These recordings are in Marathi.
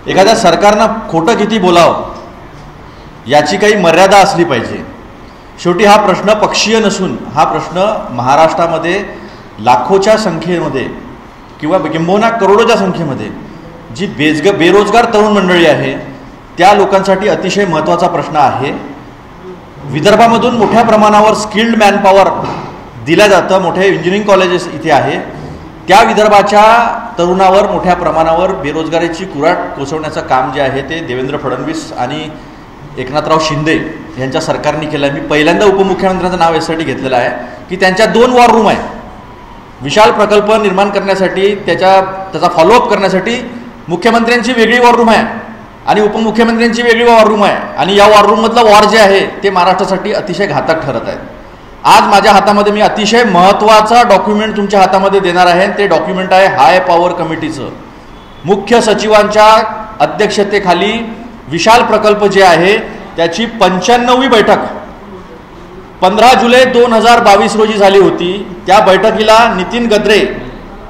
एखाद्या सरकारनं खोटं किती बोलावं याची काही मर्यादा असली पाहिजे. शेवटी हा प्रश्न पक्षीय नसून हा प्रश्न महाराष्ट्रामध्ये लाखोच्या संख्येमध्ये किंवा किंबहुना करोडोच्या संख्येमध्ये जी बेरोजगार तरुण मंडळी आहे त्या लोकांसाठी अतिशय महत्त्वाचा प्रश्न आहे. विदर्भामधून मोठ्या प्रमाणावर स्किल्ड मॅनपॉवर दिलं जातं. मोठे इंजिनिअरिंग कॉलेजेस इथे आहे. त्या विदर्भाच्या तरुणावर मोठ्या प्रमाणावर बेरोजगारीची कुऱ्हाड कोसवण्याचं काम जे आहे ते देवेंद्र फडणवीस आणि एकनाथराव शिंदे यांच्या सरकारने केलं आहे. मी पहिल्यांदा उपमुख्यमंत्र्यांचं नाव यासाठी घेतलेलं आहे की त्यांच्या 2 वॉर रूम आहे. विशाल प्रकल्प निर्माण करण्यासाठी त्याचा फॉलोअप करण्यासाठी मुख्यमंत्र्यांची वेगळी वॉर रूम आहे आणि उपमुख्यमंत्र्यांची वेगळी वॉर रूम आहे. आणि या वॉर रूममधलं वॉर जे आहे ते महाराष्ट्रासाठी अतिशय घातक ठरत आहे. आज माझ्या हातामध्ये मी अतिशय महत्त्वाचा डॉक्युमेंट तुमच्या हातामध्ये देणार आहे. ते डॉक्युमेंट आहे हाय पॉवर कमिटीचं. मुख्य सचिवांच्या अध्यक्षतेखाली विशाल प्रकल्प जे आहे त्याची 95वी बैठक 15 जुलै 2022 रोजी झाली होती. त्या बैठकीला नितीन गद्रे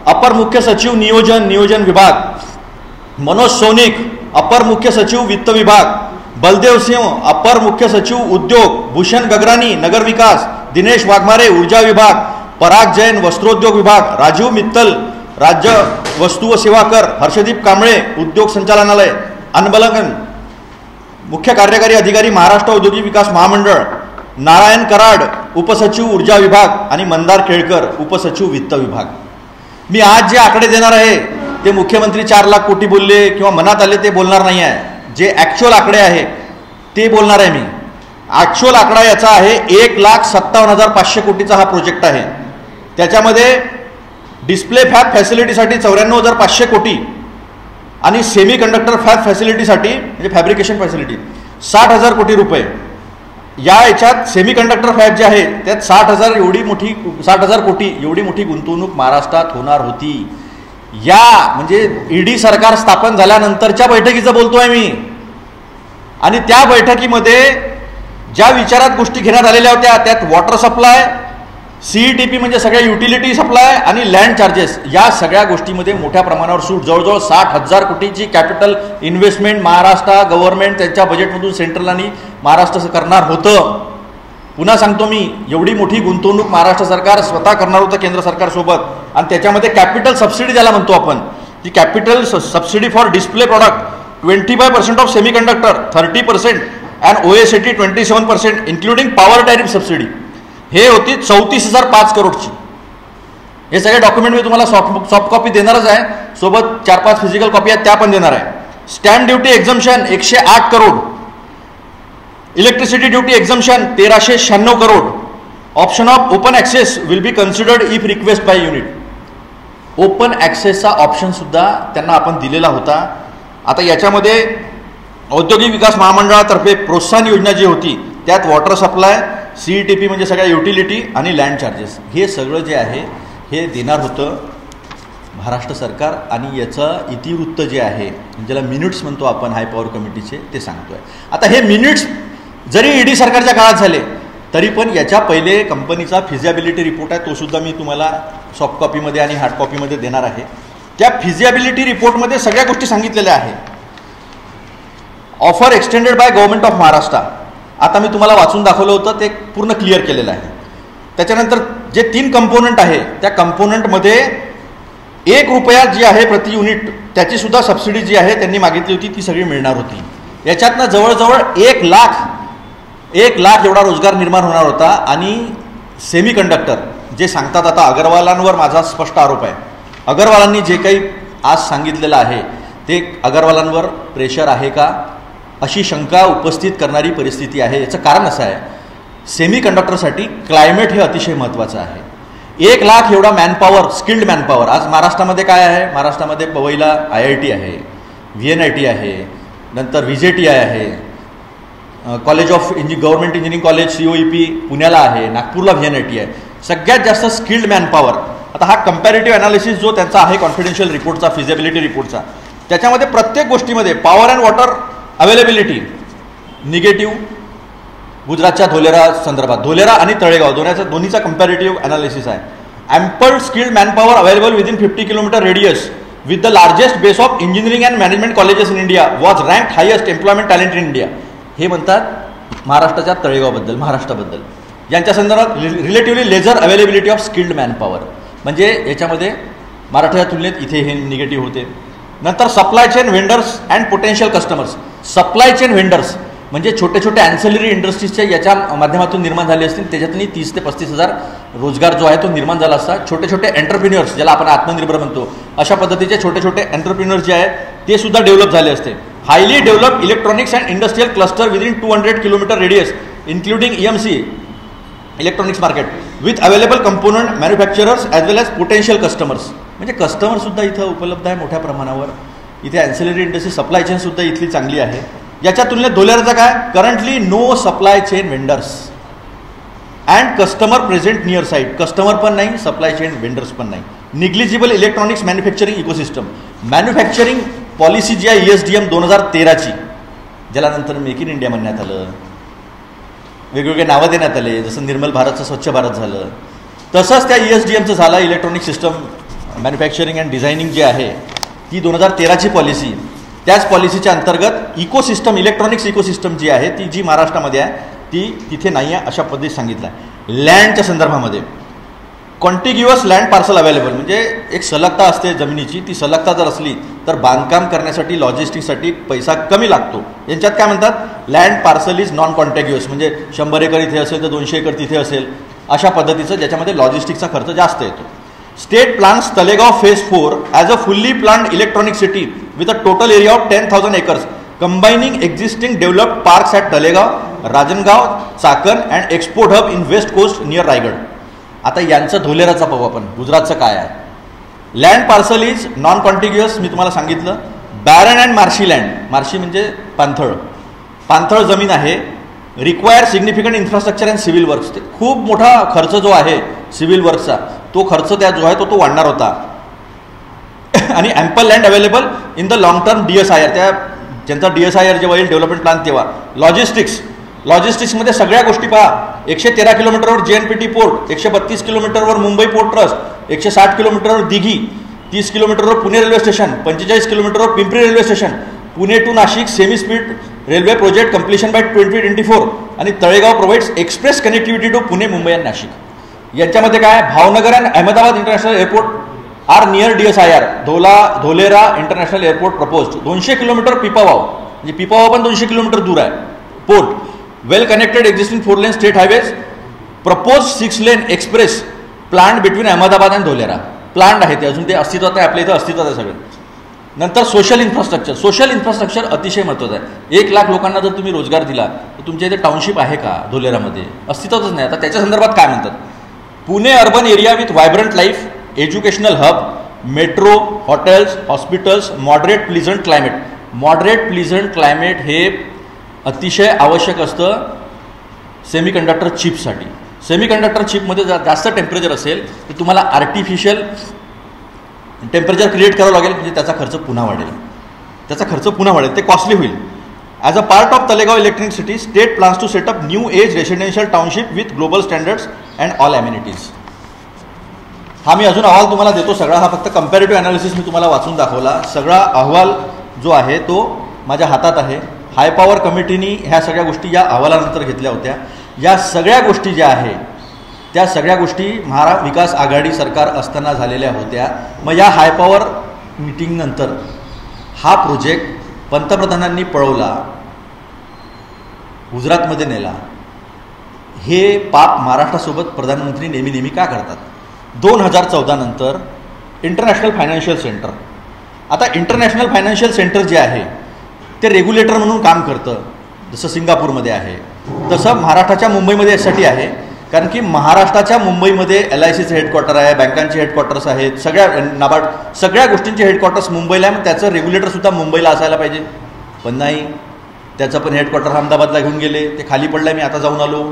अपर मुख्य सचिव नियोजन विभाग, मनोज सोनिक अपर मुख्य सचिव वित्त विभाग, बलदेव सिंह अपर मुख्य सचिव उद्योग, भूषण गगरानी नगर विकास, दिनेश वाघमारे ऊर्जा विभाग, पराग जैन वस्त्रोद्योग विभाग, राजीव मित्तल राज्य वस्तू व सेवा कर, हर्षदीप कांबळे उद्योग संचालनालय, अनबलगन मुख्य कार्यकारी अधिकारी महाराष्ट्र औद्योगिक विकास महामंडळ, नारायण कराड उपसचिव ऊर्जा विभाग आणि मंदार केळकर उपसचिव वित्त विभाग. मी आज जे आकडे देणार आहे ते मुख्यमंत्री 4 लाख कोटी बोलले किंवा मनात आले ते बोलणार नाही आहे. जे ॲक्च्युअल आकडे आहे ते बोलणार आहे मी. ॲक्च्युअल आकडा याचा आहे 1,57,500 कोटीचा हा प्रोजेक्ट आहे. त्याच्यामध्ये डिस्प्ले फॅब फॅसिलिटीसाठी 94,500 कोटी आणि सेमी कंडक्टर फॅब फॅसिलिटीसाठी म्हणजे फॅब्रिकेशन फॅसिलिटी 60,000 कोटी रुपये. याच्यात सेमी कंडक्टर फॅब जे आहे त्यात 60,000 कोटी एवढी मोठी गुंतवणूक महाराष्ट्रात होणार होती. या म्हणजे ईडी सरकार स्थापन झाल्यानंतरच्या बैठकीचं बोलतोय मी. आणि त्या बैठकीमध्ये ज्या विचारात गोष्टी घेण्यात आलेल्या होत्या त्यात वॉटर सप्लाय, CETP म्हणजे सगळ्या युटिलिटी सप्लाय आणि लँड चार्जेस या सगळ्या गोष्टीमध्ये मोठ्या प्रमाणावर सूट. जवळजवळ 60,000 कोटीची कॅपिटल इन्व्हेस्टमेंट महाराष्ट्र गव्हर्नमेंट त्यांच्या बजेटमधून सेंट्रल आणि महाराष्ट्र करणार होतं. पुन्हा सांगतो मी, एवढी मोठी गुंतवणूक महाराष्ट्र सरकार स्वतः करणार होतं केंद्र सरकारसोबत. आणि त्याच्यामध्ये कॅपिटल सबसिडी ज्याला म्हणतो आपण, ती capital subsidy for display product 25% of semi conductor, 30% and OSAT 27% including power tariff subsidy हे होती 34,005 करोडची. हे सगळे डॉक्युमेंट मी तुम्हाला सॉफ्ट कॉपी देणारच आहे. सोबत 4-5 फिजिकल कॉपी आहेत त्या पण देणार आहे. Stamp duty exemption 108 crore, electricity duty exemption 1,396 crore. Option of open access will be considered if request by unit. Open ॲक्सेसचा ऑप्शन सुद्धा त्यांना आपण दिलेला होता. आता याच्यामध्ये औद्योगिक विकास महामंडळातर्फे प्रोत्साहन योजना जी होती त्यात वॉटर सप्लाय, CETP म्हणजे सगळ्या युटिलिटी आणि लँड चार्जेस हे सगळं जे आहे हे देणार होतं महाराष्ट्र सरकार. आणि याचं इतिवृत्त जे आहे ज्याला मिनिट्स म्हणतो आपण हाय पॉवर कमिटीचे ते सांगतोय. आता हे मिनिट्स जरी ईडी सरकारच्या काळात झाले तरी पण याच्या पहिले कंपनीचा फिजिबिलिटी रिपोर्ट आहे, तो सुद्धा मी तुम्हाला सॉफ्ट कॉपीमध्ये आणि हार्ड कॉपीमध्ये देणार आहे. त्या फिजिबिलिटी रिपोर्टमध्ये सगळ्या गोष्टी सांगितलेल्या आहेत. Offer extended by government of Maharashtra आता मी तुम्हाला वाचून दाखवलं होतं ते पूर्ण क्लिअर केलेलं आहे. त्याच्यानंतर जे 3 कंपोनंट आहे त्या कंपोनंटमध्ये ₹1 जी आहे प्रति युनिट त्याची सुद्धा सबसिडी जी आहे त्यांनी मागितली होती ती सगळी मिळणार होती. याच्यातनं जवळजवळ 1 लाख एवढा रोजगार निर्माण होणार होता. आणि सेमी कंडक्टर जे सांगतात, आता अगरवालांवर माझा स्पष्ट आरोप आहे. अगरवालांनी जे काही आज सांगितलेलं आहे ते अगरवालांवर प्रेशर आहे का अशी शंका उपस्थित करणारी परिस्थिती आहे. याचं कारण असं आहे, सेमी कंडक्टरसाठी क्लायमेट हे अतिशय महत्त्वाचं आहे. 1 लाख एवढा मॅनपॉवर, स्किल्ड मॅनपॉवर आज महाराष्ट्रामध्ये काय आहे? महाराष्ट्रामध्ये पवईला IIT आहे, VNIT आहे, नंतर VJTI आहे, college of government engineering college COEP पुण्याला आहे, नागपूरला VNIT आहे. सगळ्यात जास्त स्किल्ड मॅनपॉवर. आता हा कंपॅरेटिव्ह ॲनालिसिस जो त्यांचा आहे कॉन्फिडेन्शियल रिपोर्टचा, फिजिबिलिटी रिपोर्टचा, त्याच्यामध्ये प्रत्येक गोष्टीमध्ये power and water availability negative. गुजरातच्या धोलेरा संदर्भात, धोलेरा आणि तळेगाव दोन्हीचा कंपॅरेटिव्ह ॲनालिसिस आहे. Ample skilled manpower available within 50 kilometre radius with the largest base of engineering and management colleges in India was ranked highest employment talent in India. हे म्हणतात महाराष्ट्राच्या तळेगावबद्दल, महाराष्ट्राबद्दल. यांच्या संदर्भात relatively lesser availability of skilled manpower, म्हणजे याच्यामध्ये मराठवाड्याच्या तुलनेत इथे हे निगेटिव्ह होते. नंतर supply chain vendors and potential customers. Supply chain vendors म्हणजे छोटे छोटे ॲन्सिलरी इंडस्ट्रीजच्या याच्या माध्यमातून निर्माण झाले असतील, त्याच्यातून 30 ते 35,000 रोजगार जो आहे तो निर्माण झाला असता. छोटे छोटे एंटरप्रिन्युअर्स, ज्याला आपण आत्मनिर्भर म्हणतो, अशा पद्धतीचे छोटे छोटे एंटरप्रिन्युअर्स जे आहेत ते सुद्धा डेव्हलप झाले असते. Highly develop electronics and industrial cluster within 200 kilometre radius including EMC electronics market with available component manufacturers as well as potential customers. म्हणजे कस्टमरसुद्धा इथं उपलब्ध आहे मोठ्या प्रमाणावर. इथे ॲन्सिलरी इंडस्ट्री सप्लाय चेनसुद्धा इथली चांगली आहे. याच्या तुलनेत धोलेराचं काय, currently no supply chain vendors and customer present near site. Customer पण नाही, सप्लाय चेन वेंडर्स पण नाही. Negligible electronics manufacturing ecosystem. Manufacturing policy जी आहे ESDM 2013ची, ज्याला नंतर मेक इन इंडिया म्हणण्यात आलं, वेगवेगळे नावं देण्यात आले, जसं निर्मल भारतचं स्वच्छ भारत झालं, तसंच त्या ESDMचं झालं. Electronic system manufacturing and designing जी आहे ती 2013ची पॉलिसी. त्याच पॉलिसीच्या अंतर्गत इकोसिस्टम, इलेक्ट्रॉनिक्स इकोसिस्टम जी आहे ती जी महाराष्ट्रामध्ये आहे ती तिथे नाही आहे, अशा पद्धतीत सांगितलं आहे. लँडच्या संदर्भामध्ये कॉन्टिग्युअस लँड पार्सल अवेलेबल, म्हणजे एक सलगता असते जमिनीची, ती सलगता जर असली तर बांधकाम करण्यासाठी, लॉजिस्टिक्ससाठी पैसा कमी लागतो. यांच्यात काय म्हणतात, लँड पार्सल इज नॉन कॉन्टिग्युअस, म्हणजे 100 एकर इथे असेल तर 200 एकर तिथे असेल, अशा पद्धतीचं, ज्याच्यामध्ये लॉजिस्टिक्सचा खर्च जास्त येतो. State plans Talegaon phase 4 as a fully planned electronic city with a total area of 10,000 acres combining existing developed parks at Talegaon, Ranjangaon, Chakan and export hub in west coast near Raigad. आता यांचं धोलेराचा पाहू आपण, गुजरातचं काय आहे. Land parcel is non contiguous, मी तुम्हाला सांगितलं. Barren and marshy land, marshy म्हणजे पाणथळ, पाणथळ जमीन आहे. Require significant infrastructure and civil works. ते खूप मोठा खर्च जो आहे सिव्हिल वर्क्सचा, तो खर्च त्या जो आहे तो वाढणार होता. आणि ample land available in the long term DSIR, त्या ज्यांचा DSIR जेव्हा येईल डेव्हलपमेंट प्लॅन तेव्हा. लॉजिस्टिक्समध्ये सगळ्या गोष्टी पहा. 113 किलोमीटरवर JNPT पोर्ट, 132 किलोमीटरवर मुंबई पोर्ट ट्रस्ट, 160 किलोमीटरवर दिघी, 30 किलोमीटरवर पुणे रेल्वे स्टेशन, 45 किलोमीटरवर Pimpri railway station, Pune to Nashik semi speed railway project completion by 2024. आणि Talegaon provides express connectivity to Pune, Mumbai आणि नाशिक. यांच्यामध्ये काय, Bhavnagar and Ahmedabad international airport are near DSIR. Dholera international airport proposed. 200 kilometre Pipavav, म्हणजे पिपावाव पण 200 किलोमीटर दूर आहे port. Well connected existing 4 lane state highways. Proposed 6 lane express plant between Ahmedabad and Dholera. Plant आहे ते, अजून ते अस्तित्वात आहे, आपल्या इथं अस्तित्वात आहे सगळं. नंतर सोशल इन्फ्रास्ट्रक्चर. सोशल इन्फ्रास्ट्रक्चर अतिशय महत्त्वाचं आहे. 1 लाख लोकांना जर तुम्ही रोजगार दिला तर तुमच्या इथे टाउनशिप आहे का धोलेरामध्ये, अस्तित्वातच नाही. आता त्याच्या संदर्भात काय म्हणतात, Pune urban area with vibrant life, educational hub, metro, hotels, hospitals, moderate pleasant climate. Moderate pleasant climate हे अतिशय आवश्यक असतं सेमीकंडक्टर चिपसाठी. सेमीकंडक्टर चिपमध्ये जर जास्त टेम्परेचर असेल तर तुम्हाला आर्टिफिशियल टेम्परेचर क्रिएट करावं लागेल, म्हणजे त्याचा खर्च पुन्हा वाढेल, ते कॉस्टली होईल. As a part of Talegaon electronic city, state plans to set up new age residential township with global standards and all amenities. हा मी अजून अहवाल तुम्हाला देतो सगळा. हा फक्त कम्पॅरेटिव्ह ॲनालिसिस मी तुम्हाला वाचून दाखवला. सगळा अहवाल जो आहे तो माझ्या हातात आहे. हाय पॉवर कमिटीनी ह्या सगळ्या गोष्टी या अहवालानंतर घेतल्या होत्या. या सगळ्या गोष्टी ज्या आहे त्या सगळ्या गोष्टी महाविकास आघाडी सरकार असताना झालेल्या होत्या. मग या हाय पॉवर मीटिंगनंतर हा प्रोजेक्ट पंतप्रधानांनी पळवला, गुजरातमध्ये नेला. हे पाप महाराष्ट्रासोबत प्रधानमंत्री नेहमी का करतात. 2014 नंतर इंटरनॅशनल फायनान्शियल सेंटर. आता इंटरनॅशनल फायनान्शियल सेंटर जे आहे ते रेग्युलेटर म्हणून काम करतं, जसं सिंगापूरमध्ये आहे तसं महाराष्ट्राच्या मुंबईमध्ये यासाठी आहे. कारण की महाराष्ट्राच्या मुंबईमध्ये LICचं हेडक्वार्टर आहे, बँकांचे हेडक्वार्टर्स आहेत, सगळ्या नाबार्ड सगळ्या गोष्टींचे हेडक्वार्टर्स मुंबईला आहे. मग त्याचं रेग्युलेटरसुद्धा मुंबईला असायला पाहिजे, पण नाही. त्याचं पण हेडक्वार्टर अहमदाबादला घेऊन गेले, ते खाली पडलं आहे. मी आता जाऊन आलो,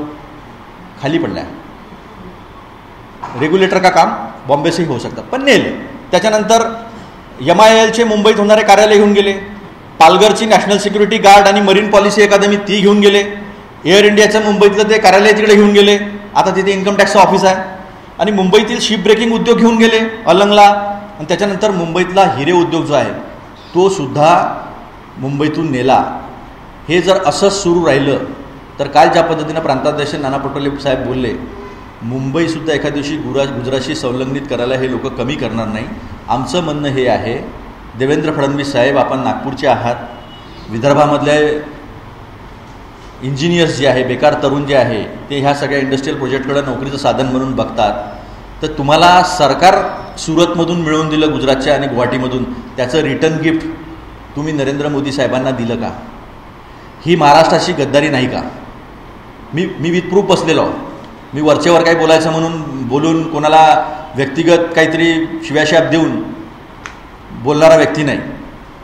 खाली पडलं आहे. रेग्युलेटर का काम बॉम्बे से होऊ शकतं, पण नेले. त्याच्यानंतर MILचे मुंबईत होणारे कार्यालय घेऊन गेले. पालघरची नॅशनल सिक्युरिटी गार्ड आणि मरीन पॉलिसी अकादमी ती घेऊन गेले. एअर इंडियाचं मुंबईतलं ते कार्यालय तिकडे घेऊन गेले. आता तिथे इन्कम टॅक्सचं ऑफिस आहे. आणि मुंबईतील शिप ब्रेकिंग उद्योग घेऊन गेले अलंगला. आणि त्याच्यानंतर मुंबईतला हिरे उद्योग जो आहे तो सुद्धा मुंबईतून नेला. हे जर असंच सुरू राहिलं तर काल ज्या पद्धतीनं प्रांताध्यक्ष नाना पटोले साहेब बोलले, मुंबईसुद्धा एखाद्या दिवशी गुजरातशी संलग्नित करायला हे लोक कमी करणार नाही. आमचं म्हणणं हे आहे, देवेंद्र फडणवीस साहेब, आपण नागपूरचे आहात, विदर्भामधले इंजिनियर्स जे आहे, बेकार तरुण जे आहे ते ह्या सगळ्या इंडस्ट्रियल प्रोजेक्टकडे नोकरीचं साधन म्हणून बघतात. तर तुम्हाला सरकार सुरतमधून मिळवून दिलं, गुजरातच्या आणि गुवाहाटीमधून, त्याचं रिटर्न गिफ्ट तुम्ही नरेंद्र मोदी साहेबांना दिलं का? ही महाराष्ट्राची गद्दारी नाही का? मी विथ प्रूफ बसलेलो. मी वरचेवर काही बोलायचं म्हणून बोलून कोणाला व्यक्तिगत काहीतरी शिव्याशाप देऊन बोलणारा व्यक्ती नाही.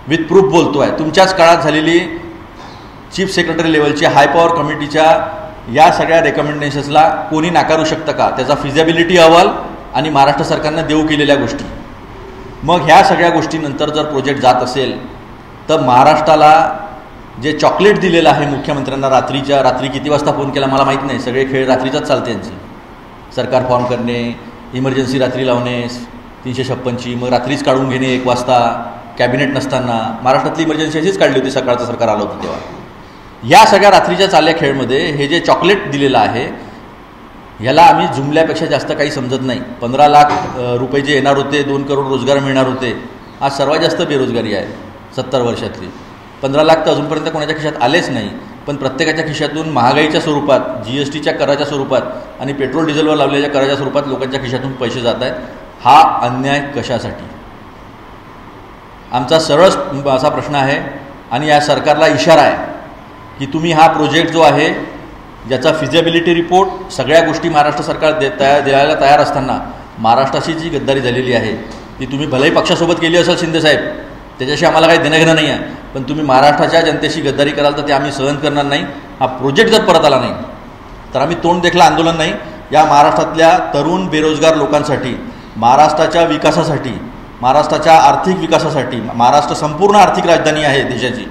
विथ प्रूफ बोलतो आहे. तुमच्याच काळात झालेली चीफ सेक्रेटरी लेवलच्या हाय पॉवर कमिटीच्या या सगळ्या रेकमेंडेशन्सला कोणी नाकारू शकतं का? त्याचा फिजिबिलिटी अहवाल आणि महाराष्ट्र सरकारनं देऊ केलेल्या गोष्टी. मग ह्या सगळ्या गोष्टीनंतर जर प्रोजेक्ट जात असेल तर महाराष्ट्राला जे चॉकलेट दिलेलं आहे मुख्यमंत्र्यांना, रात्री किती वाजता फोन केला मला माहीत नाही, सगळे खेळ रात्रीचाच चालते यांचे. सरकार फॉर्म करणे, इमर्जन्सी रात्री लावणे 356ची, मग रात्रीच काढून घेणे 1 वाजता, कॅबिनेट नसताना. महाराष्ट्रातली इमर्जन्सी अशीच काढली होती, सकाळचं सरकार आलं होतं तेव्हा. या सगळ्या रात्रीच्या चालल्या खेळमध्ये हे जे चॉकलेट दिलेलं आहे ह्याला आम्ही जुमल्यापेक्षा जास्त काही समजत नाही. 15 लाख रुपये जे येणार होते, 2 करोड रोजगार मिळणार होते, आज सर्वात जास्त बेरोजगारी आहे 70 वर्षातली. 15 लाख तर अजूनपर्यंत कोणाच्या खिशात आलेच नाही, पण प्रत्येकाच्या खिशातून महागाईच्या स्वरूपात, GSTच्या कराच्या स्वरूपात आणि पेट्रोल डिझेलवर लावलेल्या कराच्या स्वरूपात लोकांच्या खिशातून पैसे जात आहेत. हा अन्याय कशासाठी? आमचा सरळ असा प्रश्न आहे आणि या सरकारला इशारा आहे की तुम्ही हा प्रोजेक्ट जो आहे ज्याचा फिजिबिलिटी रिपोर्ट सगळ्या गोष्टी महाराष्ट्र सरकार द्यायला तयार असताना महाराष्ट्राची जी गद्दारी झालेली आहे ती तुम्ही भलेही पक्षासोबत केली असेल शिंदेसाहेब, त्याच्याशी आम्हाला काही देणं घेणं नाही आहे, पण तुम्ही महाराष्ट्राच्या जनतेशी गद्दारी कराल तर ते आम्ही सहन करणार नाही. हा प्रोजेक्ट जर परत आला नाही तर आम्ही तोंड देखलं आंदोलन नाही. या महाराष्ट्रातल्या तरुण बेरोजगार लोकांसाठी, महाराष्ट्राच्या विकासासाठी, महाराष्ट्राच्या आर्थिक विकासासाठी, महाराष्ट्र संपूर्ण आर्थिक राजधानी आहे देशाची,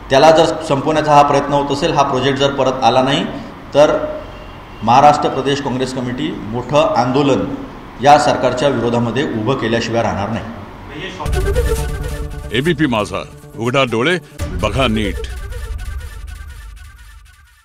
त्याला जर संपवण्याचा हा प्रयत्न होत असेल, हा प्रोजेक्ट जर परत आला नाही तर महाराष्ट्र प्रदेश काँग्रेस कमिटी मोठं आंदोलन या सरकारच्या विरोधामध्ये उभं केल्याशिवाय राहणार नाही. एबीपी माझा, उघडा डोळे बघा नीट.